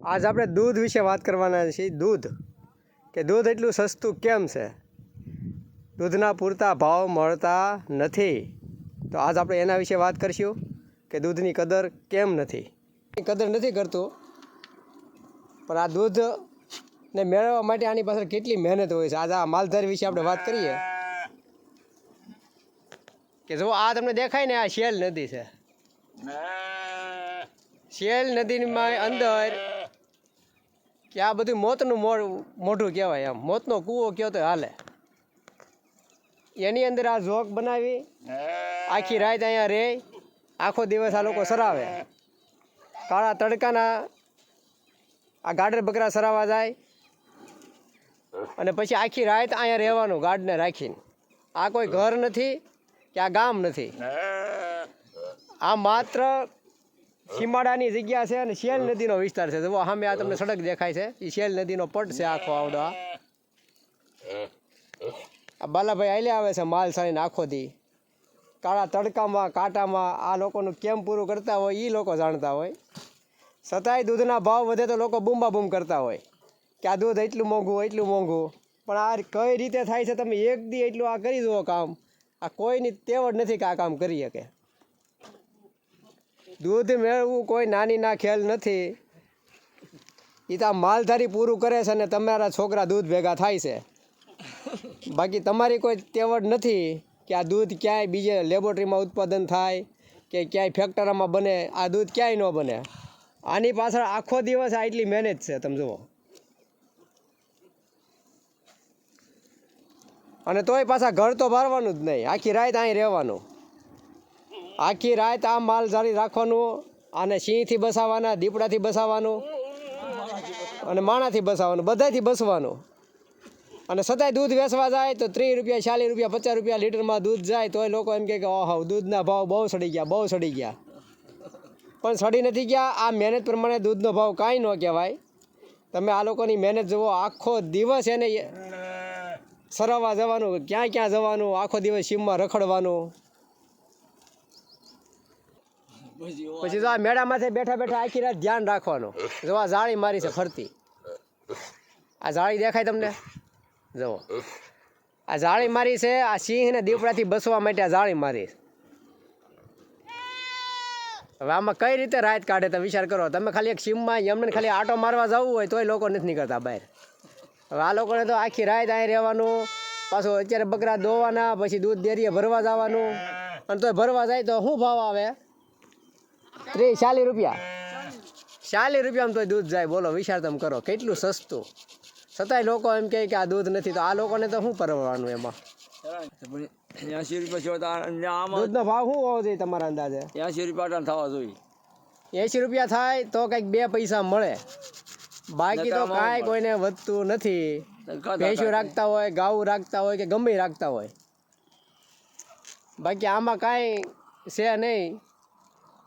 આજ આપણે દૂધ વિશે વાત કરવાના છીએ. દૂધ કે દૂધ એટલું સસ્તું કેમ છે, દૂધના પૂરતા ભાવ મળતા નથી. તો આજ આપણે એના વિશે વાત કરીશું કે દૂધની કદર કેમ નથી. કદર નથી કરતું, પણ આ દૂધને મેળવવા માટે આની પાછળ કેટલી મહેનત હોય છે. આજે આ માલધારી વિશે આપણે વાત કરીએ કે જો આ તમને દેખાય ને, આ શેલ નદી છે. શેલ નદીમાં અંદર કે આ બધું મોતનું મોઢું કહેવાય, એમ મોતનો કૂવો કહો તો હાલે. એની અંદર આ ઝોક બનાવી આખી રાત અહીંયા રહે, આખો દિવસ આ લોકો સરાવે. કાળા તડકાના આ ગાડર બકરા સરાવા જાય અને પછી આખી રાત અહીંયા રહેવાનું ગાડને રાખીને. આ કોઈ ઘર નથી કે આ ગામ નથી, આ માત્ર સીમાડાની જગ્યા છે અને શેલ નદીનો વિસ્તાર છે. જુઓ સામે આ તમને સડક દેખાય છે, એ શેલ નદીનો પટ છે આખો આવડો. આ બાલાભાઈ હાલે આવે છે માલ સાળીને આખો દી કાળા તડકામાં કાંટામાં. આ લોકોનું કેમ પૂરું કરતા હોય એ લોકો જાણતા હોય. છતાંય દૂધના ભાવ વધે તો લોકો બૂમા બૂમ કરતા હોય કે આ દૂધ એટલું મોંઘું એટલું મોંઘું. પણ આ કઈ રીતે થાય છે, તમે એક દી એટલું આ કરી જુઓ કામ. આ કોઈની તેવડ નથી કે આ કામ કરી શકે. દૂધ મેળવવું કોઈ નાની ના ખેલ નથી. એ તો આ માલધારી પૂરું કરે છે અને તમારા છોકરા દૂધ ભેગા થાય છે. બાકી તમારી કોઈ તેવડ નથી કે આ દૂધ ક્યાંય બીજે લેબોરેટરીમાં ઉત્પાદન થાય કે ક્યાંય ફેક્ટરીમાં બને. આ દૂધ ક્યાંય ન બને. આની પાછળ આખો દિવસ આ એટલી મહેનત છે, તમે જુઓ. અને તોય પાછા ઘર તો ભરવાનું જ નહીં, આખી રાત અહીં રહેવાનું. આખી રાત આ માલ જાળી રાખવાનું. આને સિંહથી બસાવવાના, દીપડાથી બસાવવાનું અને માણાથી બસાવવાનું, બધાથી બસવાનું. અને છતાંય દૂધ વેચવા જાય તો 30 રૂપિયા 40 રૂપિયા 50 રૂપિયા લીટરમાં દૂધ જાય. તોય લોકો એમ કહે કે ઓહો દૂધના ભાવ બહુ સડી ગયા, બહુ સડી ગયા. પણ સડી નથી ગયા. આ મહેનત પ્રમાણે દૂધનો ભાવ કાંઈ ન કહેવાય. તમે આ લોકોની મહેનત જુઓ. આખો દિવસ એને સરાવવા જવાનું, ક્યાં ક્યાં જવાનું, આખો દિવસ સીમમાં રખડવાનું. પછી જો આ મેળામાંથી બેઠા બેઠા આખી રાત ધ્યાન રાખવાનું. જો આ જાળી મારી છે ફરતી, આ જાળી દેખાય તમને? જુઓ આ જાળી મારી છે. આ સિંહ ને દીપડાથી બસવા માટે આ જાળી મારી. હવે આમાં કઈ રીતે રાત કાઢે તમે વિચાર કરો. તમે ખાલી એક સીમમાં એમને ખાલી આટો મારવા જવું હોય તોય લોકો નથી નીકળતા બહાર. હવે આ લોકોને તો આખી રાત અહીં રહેવાનું. પાછું અત્યારે બકરા દોવાના, પછી દૂધ ડેરીએ ભરવા જવાનું. અને તોય ભરવા જાય તો શું ભાવ આવે? 30-40 રૂપિયા. 40 રૂપિયામાં તોય દૂધ જાય. બોલો વિચાર તમે કરો કેટલું સસ્તું. છતાંય લોકો એમ કહે કે આ દૂધ નથી. તો આ લોકોને તો શું પરવડવાનું એમાં? 80 રૂપિયા દૂધનો ભાવ શું હોવો જોઈએ તમારા અંદાજે? 80 રૂપિયા થવા જોઈએ. 80 રૂપિયા થાય તો કંઈક 2 પૈસા મળે. બાકી તો કાંઈ કોઈને વધતું નથી. ભેંસું રાખતા હોય, ગાવું રાખતા હોય કે ગમે રાખતા હોય, બાકી આમાં કાંઈ છે નહીં.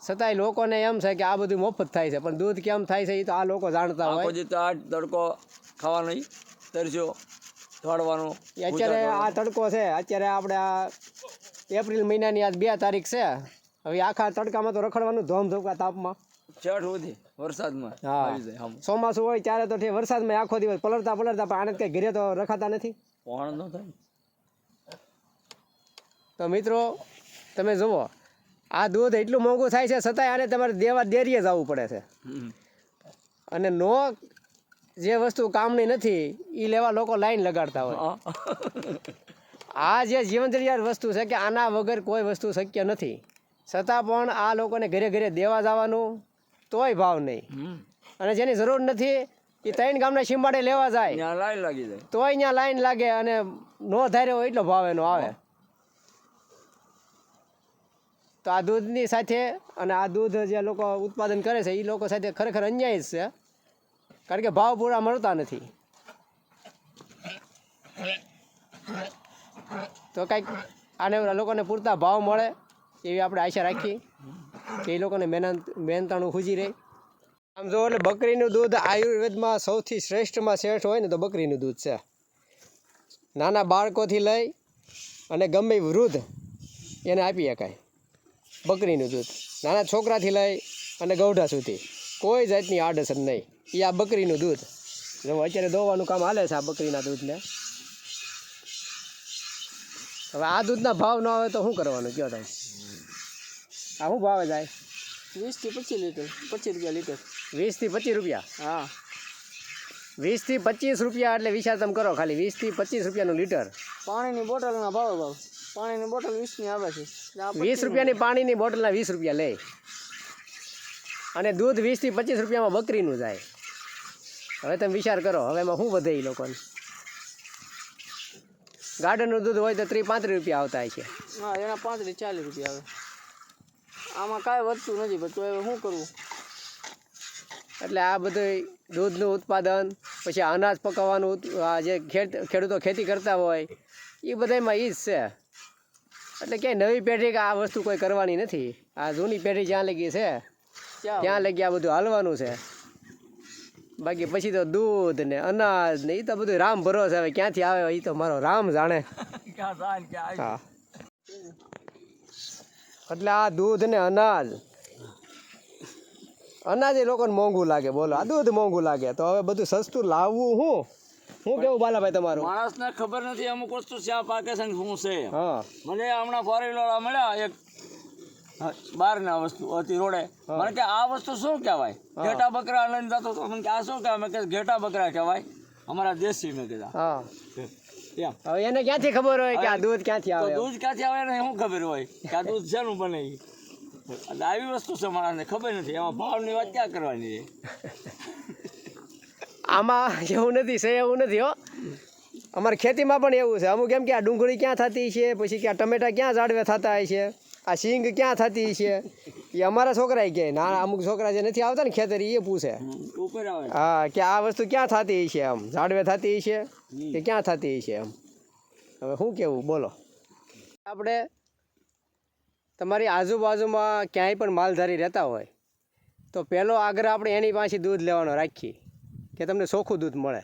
છતાંય લોકોને એમ છે કે આ બધું મફત થાય છે. પણ દૂધ કેમ થાય છે એ તો આ લોકો જાણતા હોય. તડકો ખાવાનો તરસ્યો દોડવાનો. અત્યારે આ તડકો છે. અત્યારે આપણે આ એપ્રિલ મહિનાની આજ 2 તારીખ છે. હવે આખા તડકામાં તો રખડવાનું ધોમધોકા તાપમાં. છેઠ સુધી વરસાદમાં. હા, ચોમાસું હોય ત્યારે તો વરસાદમાં આખો દિવસ પલળતા પલળતા. પણ આને કઈ ઘરે તો રખાતા નથી. તો મિત્રો તમે જુઓ, આ દૂધ એટલું મોંઘું થાય છે, છતાંય આને તમારે ડેરીએ જવું પડે છે. અને જે વસ્તુ કામની નથી એ લેવા લોકો લાઈન લગાડતા હોય. આ જે જીવન જરૂરિયાત વસ્તુ છે કે આના વગર કોઈ વસ્તુ શક્ય નથી. છતાં પણ આ લોકોને ઘરે ઘરે દેવા જવાનું, તોય ભાવ નહીં. અને જેની જરૂર નથી એ 3 ગામના સીમાડે લેવા જાય, લાઈન લાગી જાય તોય અહીંયા લાઈન લાગે. અને નો ધાર્યો હોય એટલો ભાવ એનો આવે. તો આ દૂધની સાથે અને આ દૂધ જે લોકો ઉત્પાદન કરે છે એ લોકો સાથે ખરેખર અન્યાય જ છે. કારણ કે ભાવ પૂરા મળતા નથી. તો કંઈક આને લોકોને પૂરતા ભાવ મળે એવી આપણે આશા રાખીએ કે એ લોકોને મહેનતાણું ખૂજી રહે. આમ જો એટલે બકરીનું દૂધ આયુર્વેદમાં સૌથી શ્રેષ્ઠમાં શ્રેષ્ઠ હોય ને તો બકરીનું દૂધ છે. નાના બાળકોથી લઈ અને ગમે વૃદ્ધ એને આપી શકાય બકરીનું દૂધ. નાના છોકરાથી લઈ અને ગૌઢા સુધી કોઈ જાતની આડઅસર નહીં. એ આ બકરીનું દૂધ જો અત્યારે દોવાનું કામ હાલે છે આ બકરીના દૂધને. હવે આ દૂધના ભાવ ન આવે તો શું કરવાનું કયો તમે? આ શું ભાવે જાય? 20 થી 25 લીટર, 25 રૂપિયા લીટર. 20 થી 25 રૂપિયા? હા, 20 થી 25 રૂપિયા એટલે વિચાર તમે કરો, ખાલી 20 થી 25 રૂપિયાનું લીટર. પાણીની બોટલના ભાવ પાણીની બોટલ 20 ની આવે છે. 20 રૂપિયાની પાણીની બોટલના 20 રૂપિયા લે અને દૂધ 20 થી 25 રૂપિયામાં બકરીનું જાય. હવે તમે વિચાર કરો, હવે એમાં શું વધે એ લોકોને? ગાર્ડનનું દૂધ હોય તો 30-35 રૂપિયા આવતા છે. હા, એના 35 થી 40 રૂપિયા આવે. આમાં કાંઈ વધતું નથી, પણ તો હવે શું કરવું? એટલે આ બધું દૂધનું ઉત્પાદન, પછી અનાજ પકાવવાનું, આ જે ખેડૂતો ખેતી કરતા હોય એ બધામાં એ જ છે. એટલે ક્યાંય નવી પેઢી કે આ વસ્તુ કોઈ કરવાની નથી. આ જૂની પેઢી જ્યાં લગી છે ત્યાં લગી આ બધું હાલવાનું છે. બાકી પછી તો દૂધ ને અનાજ ને એ તો બધું રામ ભરોસે. હવે ક્યાંથી આવે એ તો મારો રામ જાણે. હા, એટલે આ દૂધ ને અનાજ એ લોકોને મોંઘું લાગે. બોલો, આ દૂધ મોંઘું લાગે તો હવે બધું સસ્તું લાવવું શું કેવું બાલાભાઈ તમારું? માણસને ખબર નથી અમુક વસ્તુ શા પાકે છે ને શું છે. હા, મને હમણાં ફોરેનવાળા મળ્યા એક બહારના વસ્તુ હતી રોડે. મને કે આ વસ્તુ શું કહેવાય? ઘેટા બકરા લઈને જતો તો મને કે આ શું કહેવાય? મેં કે ઘેટા બકરા કહેવાય અમારા દેશી. મેં કીધા હા. એમ હવે એને ક્યાંથી ખબર હોય કે આ દૂધ ક્યાંથી તો આવે? દૂધ ક્યાંથી આવે ને શું ખબર હોય કે આ દૂધ શેનું બને? એટલે આવી વસ્તુ છે માણસને ખબર નથી. એમાં ભાવની વાત ક્યાં કરવાની છે? આમાં એવું નથી છે, એવું નથી હો. અમારે ખેતીમાં પણ એવું છે. અમુક એમ કે આ ડુંગળી ક્યાં થતી છે, પછી કે આ ટમેટા ક્યાં ઝાડવે થતા હોય છે, આ સિંગ ક્યાં થતી છે, એ અમારા છોકરા કહે. નાના અમુક છોકરા જે નથી આવતા ને ખેતર એ પૂછે, ઉપર આવે હા, કે આ વસ્તુ ક્યાં થતી છે, આમ ઝાડવે થતી છે કે ક્યાં થતી છે એમ. હવે શું કેવું બોલો? આપણે તમારી આજુબાજુમાં ક્યાંય પણ માલધારી રહેતા હોય તો પહેલો આગ્રહ આપણે એની પાસે દૂધ લેવાનો રાખીએ કે તમને ચોખ્ખું દૂધ મળે.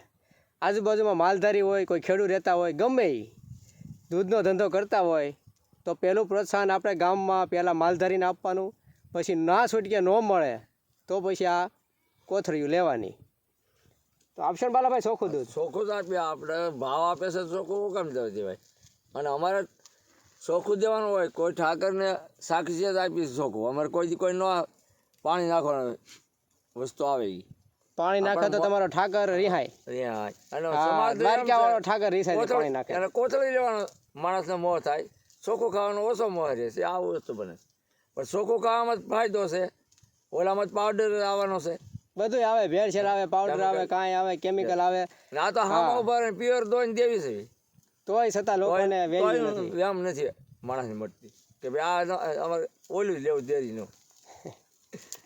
આજુબાજુમાં માલધારી હોય, કોઈ ખેડૂત રહેતા હોય, ગમે એ દૂધનો ધંધો કરતા હોય તો પહેલું પ્રોત્સાહન આપણે ગામમાં પહેલાં માલધારીને આપવાનું. પછી ના છૂટકે ન મળે તો પછી આ કોથળીઓ લેવાની. તો આપશો ને બાલાભાઈ ચોખ્ખું દૂધ? ચોખ્ખું જ આપીએ. આપણે ભાવ આપે છે ચોખ્ખું કેમ દેવાય? અને અમારે ચોખ્ખું દેવાનું હોય. કોઈ ઠાકરને સાક્ષી જ આપીશ ચોખ્ખું. અમારે કોઈ ન પાણી નાખવાનું વસ્તુ આવે એ પાણી નાખે તો તમારો ઠાકર રિહાય. અને દ્વારકાવાળો ઠાકર રિસાય પાણી નાખે. એને કોથળી લેવાનો માણસને મોહ થાય. ચોખ્ખું ખાવાનો ઓછો મોહ રહેશે. આવું વસ્તુ બને. પણ ચોખ્ખું ખાવામાં જ ફાયદો છે. ઓલામાં જ પાવડર આવવાનો છે. બધું આવે, ભેળસેળ આવે, પાવડર આવે, કાંઈ આવે, કેમિકલ આવે. આ તો હામાં ઉભા રહીને પ્યોર દોઈને દેવી છે. તોય છતાં લોકોને વેલ્યુ નથી. એમ નથી માણસને મળતી કે ભાઈ આ અમારે ઓલું લેવું ડેરીનું.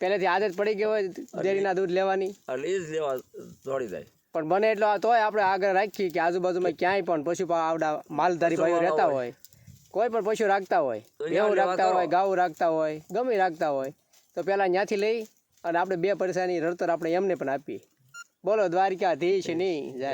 પહેલેથી આદત પડી ગઈ હોય ડેરીના દૂધ લેવાની, એટલે એ જ લેવા દોડી જાય. પણ બને એટલો તોય આપણે આગળ રાખીએ કે આજુબાજુમાં ક્યાંય પણ પશુ આવડા માલધારી ભાઈઓ રહેતા હોય, કોઈ પણ પશુ રાખતા હોય, ભેવું રાખતા હોય, ગાઉ રાખતા હોય, ગમે રાખતા હોય તો પહેલાં ત્યાંથી લઈ અને આપણે 2 પૈસાની રડતર આપણે એમને પણ આપીએ. બોલો દ્વારકાધીશની જય.